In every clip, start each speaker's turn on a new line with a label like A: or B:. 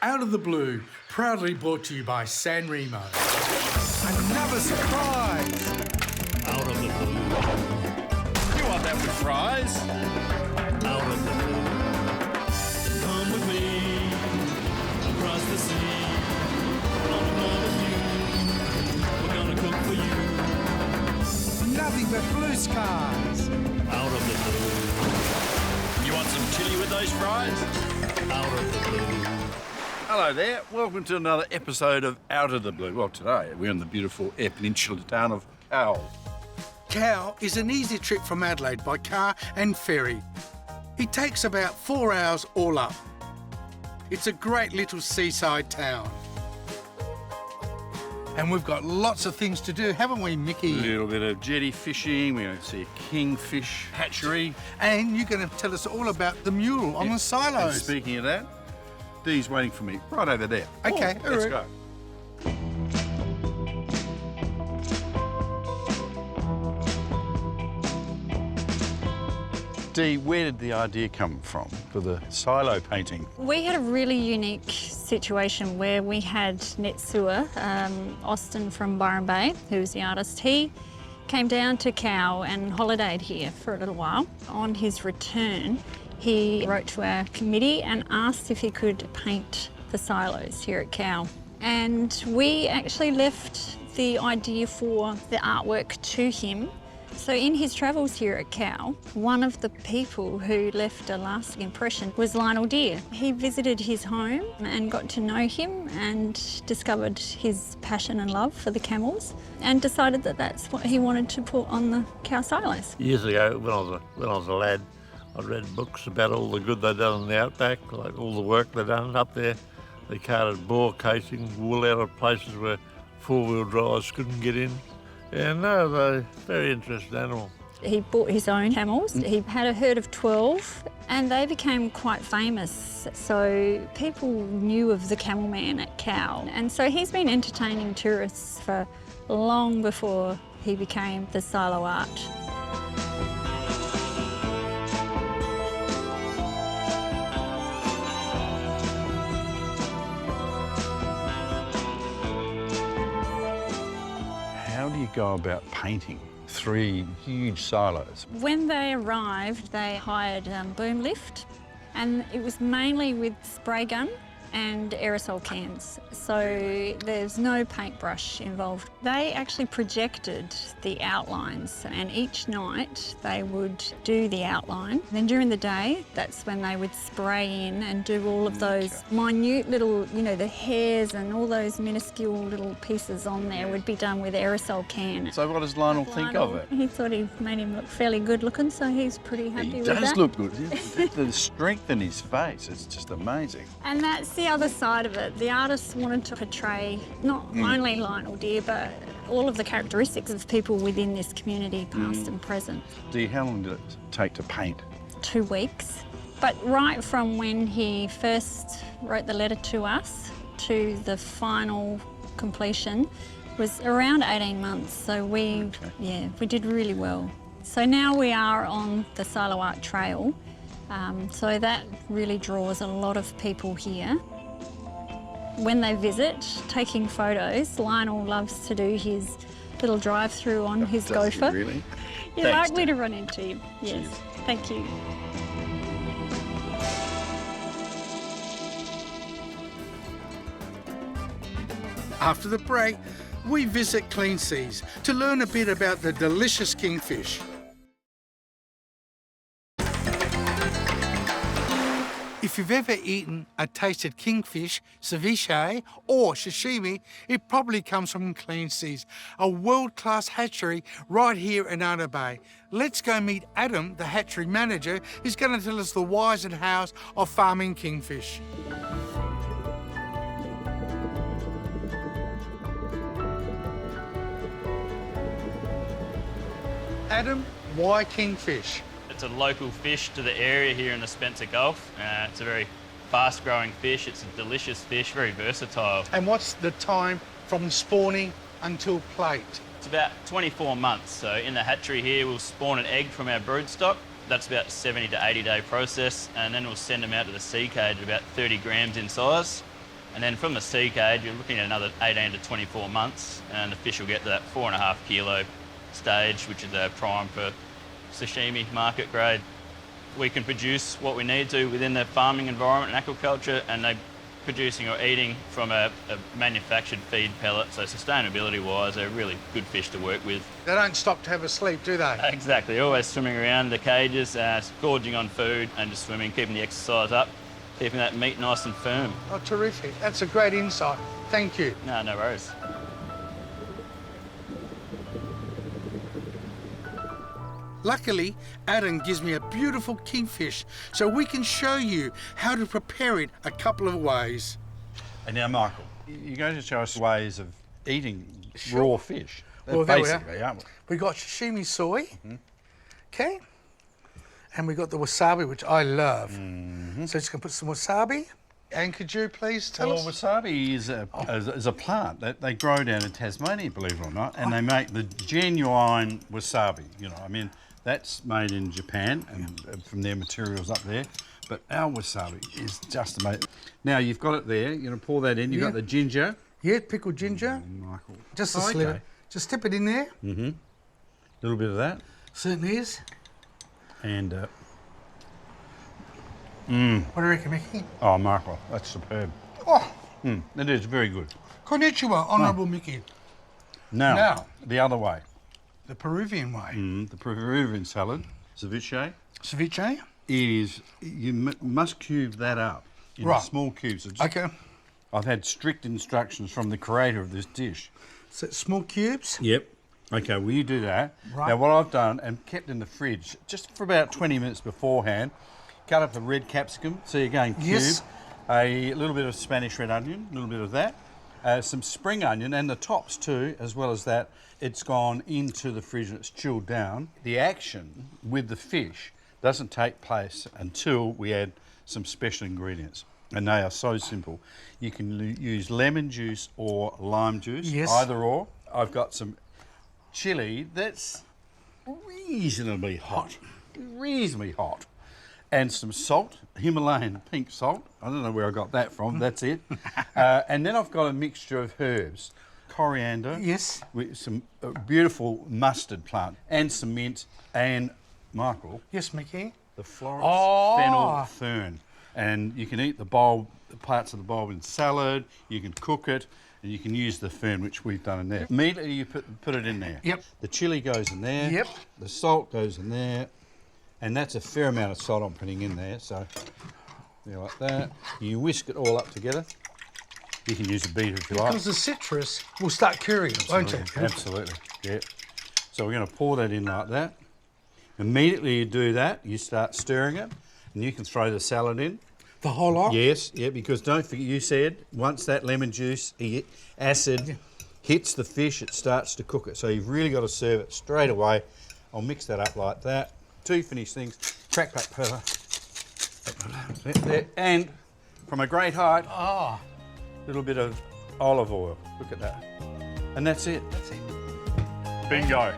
A: Out of the Blue, proudly brought to you by San Remo. Another surprise!
B: Out of the blue.
C: You want that with fries?
B: Out of the blue. Come with me across the sea. On another view. We're gonna cook for you.
A: Nothing but blue skies.
B: Out of the blue.
C: You want some chilli with those fries?
B: Out of the blue.
C: Hello there, welcome to another episode of Out of the Blue. Well, today we're in the beautiful air peninsula town of Cowell.
A: Cowell is an easy trip from Adelaide by car and ferry. It takes about 4 hours all up. It's a great little seaside town. And we've got lots of things to do, haven't we, Mickey?
C: A little bit of jetty fishing, we're going to see a Kingfish hatchery.
A: And you're going to tell us all about the mule on the silos.
C: And speaking of that, Dee's waiting for me right over there.
A: Okay, all
C: let's
A: right.
C: go. Dee, where did the idea come from for the silo painting?
D: We had a really unique situation where we had Netsua, Austin from Byron Bay, who was the artist. He came down to Cowell and holidayed here for a little while. On his return, he wrote to our committee and asked if he could paint the silos here at Cowell. And we actually left the idea for the artwork to him. So in his travels here at Cowell, one of the people who left a lasting impression was Lionel Deere. He visited his home and got to know him and discovered his passion and love for the camels and decided that that's what he wanted to put on the cow silos.
E: Years ago, when I was a lad, I read books about all the good they'd done in the outback, like all the work they'd done up there. They carted boar casing, wool out of places where four-wheel drives couldn't get in. Yeah, no, they're a very interesting animal.
D: He bought his own camels. He had a herd of 12 and they became quite famous. So people knew of the camel man at Cowell. And so he's been entertaining tourists for long before he became the silo art.
C: How do you go about painting 3 huge silos?
D: When they arrived, they hired boom lift, and it was mainly with spray gun and aerosol cans, so there's no paintbrush involved. They actually projected the outlines, and each night they would do the outline. Then during the day, that's when they would spray in and do all of those minute little, you know, the hairs and all those minuscule little pieces on there would be done with aerosol can.
C: So what does Lionel think of it?
D: He thought he made him look fairly good looking, so he's pretty happy
C: He
D: with that.
C: does look good. The strength in his face, it's just amazing.
D: And that's the other side of it. The artist wanted to portray not only Lionel Deere, but all of the characteristics of people within this community, past and present.
C: Dee, how long did it take to paint?
D: 2 weeks. But right from when he first wrote the letter to us to the final completion was around 18 months. So we did really well. So now we are on the Silo Art Trail. So that really draws a lot of people here. When they visit, taking photos, Lionel loves to do his little drive-through on his
C: Does he
D: gopher.
C: really?
D: You're
C: Thanks,
D: likely
C: Dee.
D: to run into him. Yes,
C: Cheers.
D: thank you.
A: After the break, we visit Cleanseas to learn a bit about the delicious kingfish. If you've ever eaten a tasted kingfish, ceviche or sashimi, it probably comes from Cleanseas, a world-class hatchery right here in Outer Bay. Let's go meet Adam, the hatchery manager, who's going to tell us the whys and hows of farming kingfish. Adam, why kingfish?
F: It's a local fish to the area here in the Spencer Gulf. It's a very fast-growing fish. It's a delicious fish, very versatile.
A: And what's the time from spawning until plate?
F: It's about 24 months. So in the hatchery here, we'll spawn an egg from our brood stock. That's about a 70 to 80 day process, and then we'll send them out to the sea cage at about 30 grams in size. And then from the sea cage, you're looking at another 18 to 24 months, and the fish will get to that 4.5 kilo stage, which is prime for sashimi market grade. We can produce what we need to within the farming environment and aquaculture, and they're producing or eating from a manufactured feed pellet. So sustainability-wise, they're really good fish to work with.
A: They don't stop to have a sleep, do they?
F: Exactly, they're always swimming around the cages, gorging on food and just swimming, keeping the exercise up, keeping that meat nice and firm.
A: Oh, terrific. That's a great insight. Thank you.
F: No worries.
A: Luckily, Adam gives me a beautiful kingfish, so we can show you how to prepare it a couple of ways.
C: And now, Michael, you're going to show us ways of eating raw fish.
A: Well, there we are.
C: Basically, aren't we?
A: We got sashimi soy, okay? And we got the wasabi, which I love. So just gonna put some wasabi. And could you please tell
C: Well,
A: us?
C: wasabi is a plant that they grow down in Tasmania, believe it or not, and they make the genuine wasabi. You know, I mean, that's made in Japan and from their materials up there. But our wasabi is just amazing. Now you've got it there. You're gonna pour that in. You've got the ginger.
A: Yeah, pickled ginger.
C: Michael.
A: Just a
C: Oh,
A: sliver.
C: okay.
A: Just tip it in there.
C: A little bit of that.
A: Certainly is.
C: And
A: What do you reckon, Mickey?
C: oh, Michael, that's superb.
A: Oh,
C: It is very good.
A: konnichiwa, Honourable Mickey.
C: Now, the other way.
A: The Peruvian way.
C: The Peruvian salad, ceviche.
A: Ceviche.
C: It is, you must cube that up in
A: Right.
C: small cubes.
A: Okay.
C: I've had strict instructions from the creator of this dish.
A: So small cubes.
C: Yep. Okay, well, you do that.
A: Right.
C: Now, what I've done and kept in the fridge just for about 20 minutes beforehand, cut up a red capsicum, so you're going cube,
A: Yes.
C: a little bit of Spanish red onion, a little bit of that, some spring onion, and the tops too, as well as that. It's gone into the fridge and it's chilled down. The action with the fish doesn't take place until we add some special ingredients. And they are so simple. You can use lemon juice or lime juice,
A: Yes.
C: either or. I've got some chilli that's reasonably hot, and some salt, Himalayan pink salt. I don't know where I got that from, that's it. And then I've got a mixture of herbs, coriander,
A: Yes.
C: with some beautiful mustard plant, and some mint, and, Michael,
A: Yes, Mickey.
C: the Florence
A: Oh.
C: fennel fern. And you can eat the bulb, the parts of the bulb in salad, you can cook it, and you can use the fern, which we've done in there. Immediately you put it in there.
A: Yep.
C: The chilli goes in there.
A: Yep.
C: The salt goes in there. And that's a fair amount of salt I'm putting in there, so there like that. You whisk it all up together. You can use a beater if you like.
A: Because the citrus will start curing, won't it?
C: Absolutely, yeah. So we're going to pour that in like that. Immediately you do that, you start stirring it, and you can throw the salad in.
A: The whole lot?
C: Yes, yeah, because don't forget, you said once that lemon juice acid hits the fish, it starts to cook it. So you've really got to serve it straight away. I'll mix that up like that. Two finished things, crack black pepper, and from a great height, a little bit of olive oil. Look at that. And that's it. That's it. Bingo.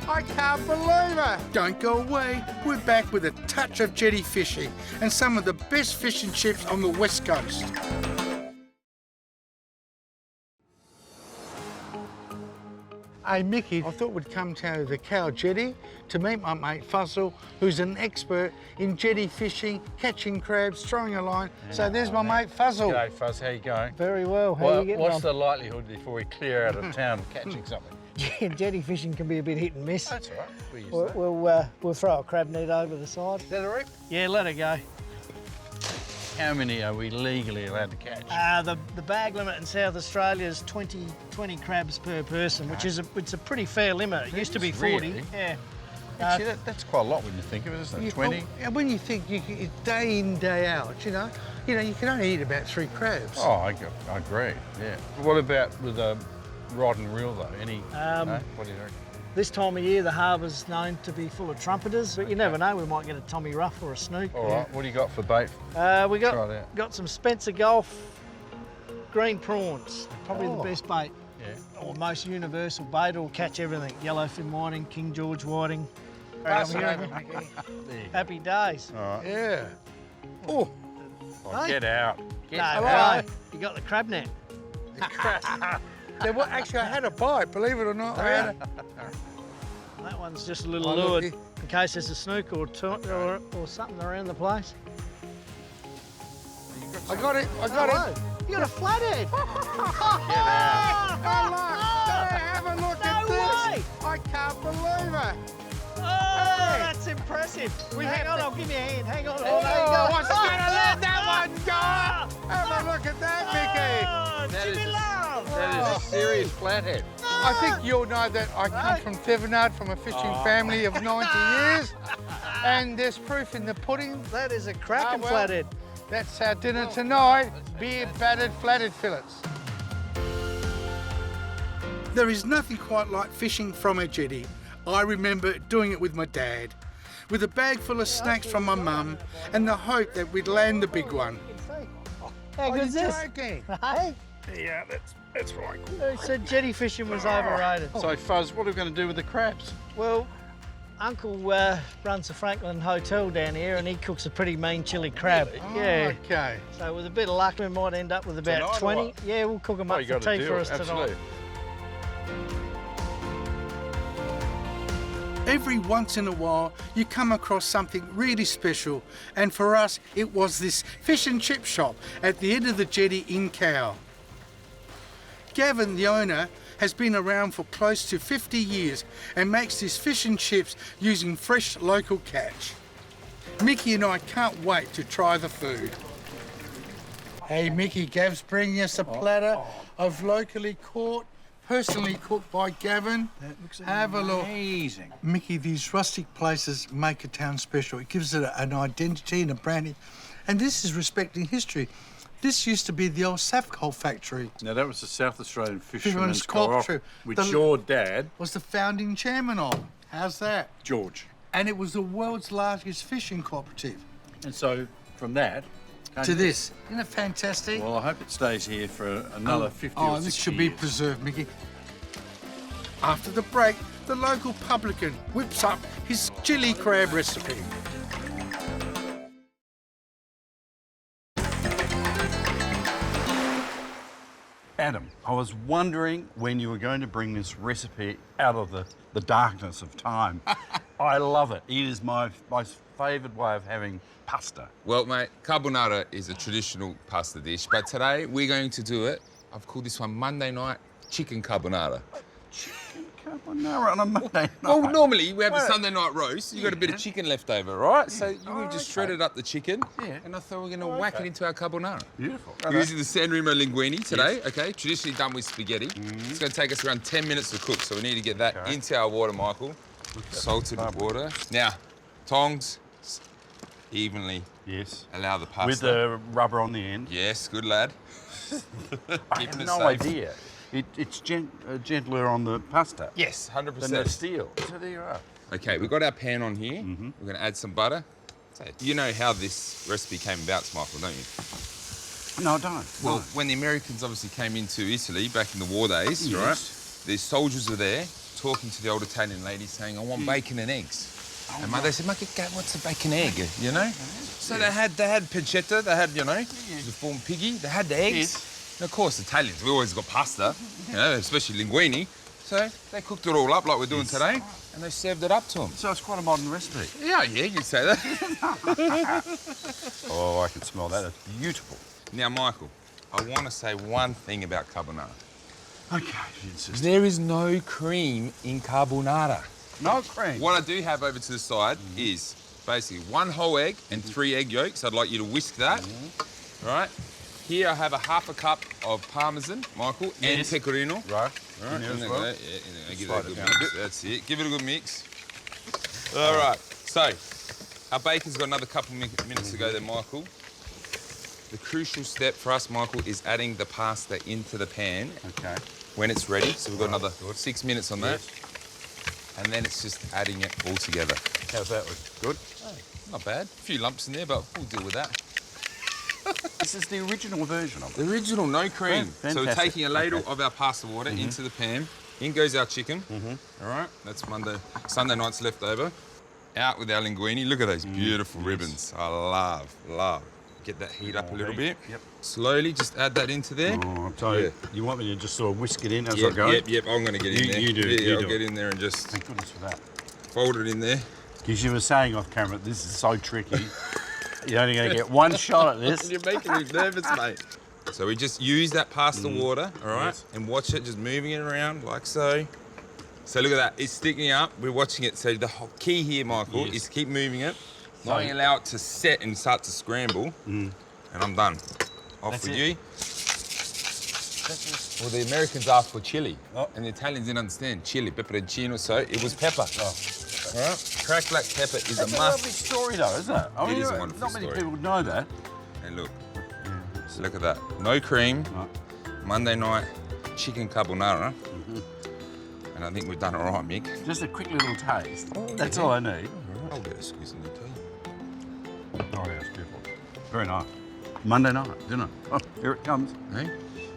A: I can't believe it! Don't go away. We're back with a touch of jetty fishing and some of the best fish and chips on the West Coast. Hey Mickey, I thought we'd come to the Cowell Jetty to meet my mate Fuzzle, who's an expert in jetty fishing, catching crabs, throwing a line. So there's my mate Fuzzle.
C: G'day, Fuzz, how you going?
G: Very well. How are you getting
C: What's
G: on?
C: the likelihood before we clear out of town of catching something?
G: Jetty fishing can be a bit hit and miss.
C: That's all right. We use that.
G: We'll throw a crab net over the side.
C: Is that all right?
G: Yeah, let it go.
C: How many are we legally allowed to catch?
G: The bag limit in South Australia is 20 crabs per person, which is it's a pretty fair limit. It used to be 40.
C: Really?
G: Yeah.
C: Actually, that's quite a lot when you think of it, isn't it? 20?
A: And when you think day in, day out, you know, you can only eat about 3 crabs.
C: Oh, I agree, yeah. What about with a rod and reel, though? Any, no? What do you reckon?
G: This time of year, the harbour's known to be full of trumpeters, but you never know, we might get a Tommy Ruff or a snook.
C: All right, what do you got for bait?
G: We
C: Try it out.
G: got some Spencer Gulf green prawns. Probably the best bait. or most universal bait will catch everything. Yellowfin whiting, King George whiting.
A: Pass it
G: Here,
A: over, Mickey.
G: happy days.
C: All right.
A: Yeah. Oh,
C: Oh, get out. Get
G: No,
C: out.
G: right. You got the crab net.
A: actually, I had a bite, believe it or not. I had a...
G: That one's just a little
A: Oh,
G: lured
A: looky.
G: in case there's a snook or something around the place.
A: I got it, I got it.
G: You got a flathead.
A: Have a look
G: No
A: at
G: way.
A: this. I can't believe it.
G: Oh, that's impressive. Hang on, I'll give you a hand. Hang on.
A: Oh,
G: there you go.
A: what's gonna let that one go? Have a look at that, Mickey.
G: Oh, Jimmy Love.
C: That is a serious flathead.
A: I think you'll know that I come from Thevenard, from a fishing family of 90 years. And there's proof in the pudding.
G: That is a cracking
A: well.
G: flathead.
A: That's our dinner tonight, beer battered flathead fillets. There is nothing quite like fishing from a jetty. I remember doing it with my dad, with a bag full of snacks from my mum and the hope that we'd land the big one.
G: How good is this?
A: Joking?
G: Hey?
C: Yeah, that's right.
G: Who said jetty fishing was overrated?
C: So, Fuzz, what are we going to do with the crabs?
G: Well, Uncle runs the Franklin Hotel down here and he cooks a pretty mean chili crab. Yeah.
A: Okay.
G: So with a bit of luck, we might end up with about
C: Tonight or
G: 20.
C: what?
G: Yeah, we'll cook them
C: Oh,
G: up
C: you
G: for
C: got a
G: tea
C: deal.
G: for us
C: Absolutely.
G: tonight.
A: Every once in a while, you come across something really special, and for us, it was this fish and chip shop at the end of the jetty in Cowell. Gavin, the owner, has been around for close to 50 years and makes his fish and chips using fresh local catch. Mickey and I can't wait to try the food. Hey Mickey, Gav's bringing us a platter of locally caught, personally cooked by Gavin.
C: That looks
A: Have a look.
C: amazing.
A: Mickey, these rustic places make a town special. It gives it an identity and a branding. And this is respecting history. This used to be the old Safcoal factory.
C: Now, that was the South Australian
A: Fishermen's
C: Fishermen's Co-op,
A: Cooperative.
C: which
A: The-
C: your dad,
A: Was the founding chairman of. How's that?
C: George.
A: And it was the world's largest fishing cooperative.
C: And so, from that...
A: To this. Isn't it fantastic?
C: Well, I hope it stays here for another 50 or 60
A: this should be
C: years.
A: preserved, Mickey. After the break, the local publican whips up his chili crab recipe.
C: Adam, I was wondering when you were going to bring this recipe out of the darkness of time. I love it. It is my most favoured way of having pasta.
H: Well, mate, carbonara is a traditional pasta dish, but today we're going to do it. I've called this one Monday night chicken carbonara.
C: Chicken carbonara on a Monday night.
H: Well, normally we have a
C: Well,
H: Sunday night roast. You've got a bit of chicken left over, right? So we've just
C: okay.
H: shredded up the chicken,
C: Yeah.
H: and I thought we're going to whack it into our carbonara.
C: Beautiful.
H: We're using the San Remo linguine today, okay? Traditionally done with spaghetti. It's going to take us around 10 minutes to cook, so we need to get that
C: Okay.
H: into our water, Michael. Salted water. Now, tongs, evenly
C: Yes.
H: allow the pasta.
C: With the rubber on the end.
H: Yes, good lad.
C: I
H: Keeping
C: had
H: it
C: no
H: safe.
C: idea. It's gentler on the pasta
H: Yes, 100%.
C: than the steel. So there you are.
H: Okay, we've got our pan on here. We're going to add some butter. So you know how this recipe came about, Michael, don't you?
C: No, I don't.
H: Well,
C: No.
H: when the Americans obviously came into Italy back in the war days,
C: Yes.
H: right? The soldiers were there talking to the old Italian lady saying, I want bacon and eggs. And they said, Mike, what's a bacon egg, you know? So they had pancetta, they had, you know, the form piggy, they had the eggs.
C: Yes.
H: And of course, Italians, we always got pasta, you know, especially linguine. So they cooked it all up like we're doing today, and they served it up to them.
C: So it's quite a modern recipe.
H: Yeah, you could say that.
C: Oh, I can smell that. It's beautiful.
H: Now, Michael, I want to say one thing about carbonara.
C: Okay, if you insist.
H: There is no cream in carbonara.
C: No cream.
H: What I do have over to the side is basically 1 whole egg and 3 egg yolks. I'd like you to whisk that. Right. Here I have a half a cup of parmesan, Michael, and
C: Yes.
H: pecorino.
C: Right.
H: Right,
C: In there
H: and
C: as
H: then
C: well.
H: that, yeah, give
C: Slide
H: that a
C: it
H: good
C: down a
H: mix.
C: bit.
H: That's it. Give it a good mix. All right. So, our bacon's got another couple minutes to go there, Michael. The crucial step for us, Michael, is adding the pasta into the pan
C: Okay.
H: when it's ready. So we've got another 6 minutes on that.
C: Yes.
H: And then it's just adding it all together.
C: How's that look? Good?
H: Not bad. A few lumps in there, but we'll deal with that.
C: This is the original version of it.
H: The original, no cream. So we're
C: Fantastic.
H: taking a ladle of our pasta water into the pan. In goes our chicken. All right, that's Sunday night's leftover. Out with our linguine. Look at those beautiful ribbons. I love. Get that heat up a little bit.
C: Yep.
H: Slowly, just add that into there.
C: Oh, I'll tell you, you want me to just sort of whisk it in as I
H: Yep,
C: go?
H: yep. I'm going to get in there.
C: You do.
H: Yeah,
C: you
H: I'll
C: do
H: get
C: it.
H: in there and just
C: Thank goodness for that.
H: fold it in there.
C: Because you were saying off camera, this is so tricky. You're only going to get one shot at this.
H: You're making me nervous, mate. So we just use that pasta water, all right,
C: Yes.
H: and watch it, just moving it around like so. So look at that, it's sticking up. We're watching it. So the whole key here, Michael, is keep moving it, not allow it to set and start to scramble, and I'm done. Off
C: That's
H: with
C: it.
H: you. Well, the Americans asked for chili,
C: Oh.
H: and the Italians didn't understand chili, pepperoncino, so it was pepper. All right, cracked black pepper is
C: That's
H: a
C: a
H: must.
C: lovely story, though, isn't it? I mean,
H: is a wonderful
C: not many
H: story.
C: people know that.
H: And look, look at that. No cream,
C: Right.
H: Monday night chicken carbonara. And I think we've done it all right, Mick.
C: Just a quick little taste. That's all I need.
H: I'll get a squeeze in there too.
C: Oh, yeah, it's beautiful. Very nice. Monday night dinner. Oh, here it comes.
H: Hey?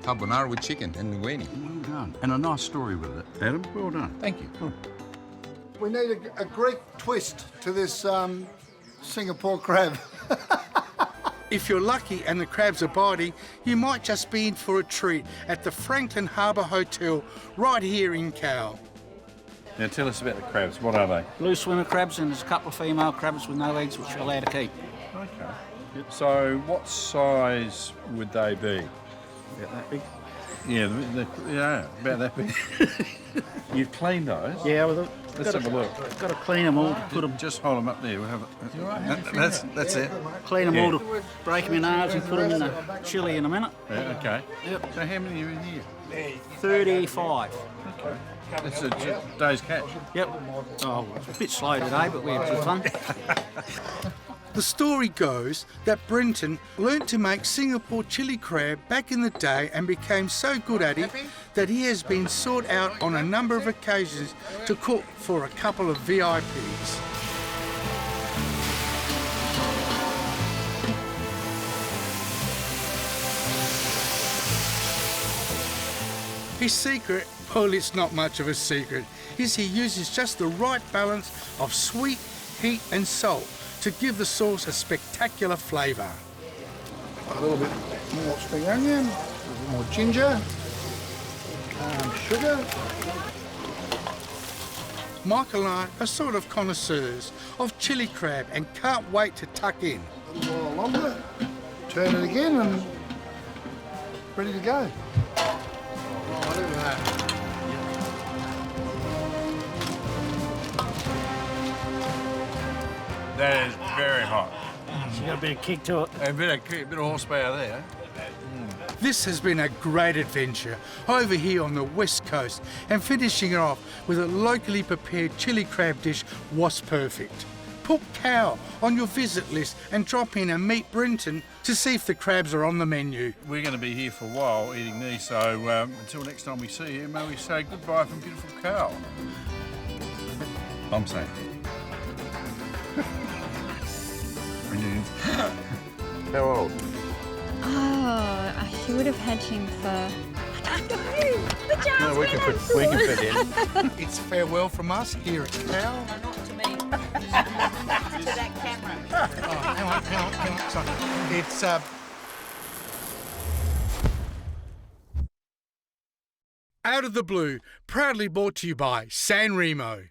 H: Carbonara with chicken and linguine.
C: Well done. And a nice story with it. Adam, well done.
H: Thank you.
I: We need a Greek twist to this Singapore crab.
A: If you're lucky and the crabs are biting, you might just be in for a treat at the Franklin Harbour Hotel right here in Cowell.
C: Now tell us about the crabs. What are they?
J: Blue swimmer crabs, and there's a couple of female crabs with no eggs, which we're allowed to keep.
C: Okay. So what size would they be?
J: About that big.
C: Yeah, yeah, about that big. You've cleaned those?
J: Yeah, well,
C: Let's have a look.
J: got to clean them all to put them,
C: Just hold them up there. We'll have that's it.
J: clean them
C: Yeah.
J: all to break them in halves and put them in the chilli in a minute.
C: Yeah, okay.
J: Yep.
C: So how many are in here?
J: 35.
C: Okay. That's a day's catch.
J: Yep. Oh, it's a bit slow today, but we had good fun.
A: The story goes that Brenton learnt to make Singapore chili crab back in the day and became so good at it that he has been sought out on a number of occasions to cook for a couple of VIPs. His secret, well, it's not much of a secret, is he uses just the right balance of sweet, heat and salt to give the sauce a spectacular flavour.
I: A little bit more spring onion, a little more ginger, sugar.
A: Michael and I are sort of connoisseurs of chili crab and can't wait to tuck in.
I: A little while longer. Turn it again and ready to go.
A: Oh, look at that.
C: That is very hot.
J: She's got a bit of kick to it.
C: A bit of horsepower there.
A: This has been a great adventure over here on the west coast, and finishing it off with a locally prepared chili crab dish was perfect. Put Cowell on your visit list and drop in and meet Brenton to see if the crabs are on the menu.
C: We're going to be here for a while eating these, so until next time we see you, may we say goodbye from beautiful Cowell. I'm saying. How old?
D: Oh, he would have had him for, I don't know, the jars
C: No, we can fit in.
A: It's farewell from us here at Cowell.
K: Not to me. To that camera.
A: Oh, hang on. Sorry. It's Out of the Blue, proudly brought to you by San Remo.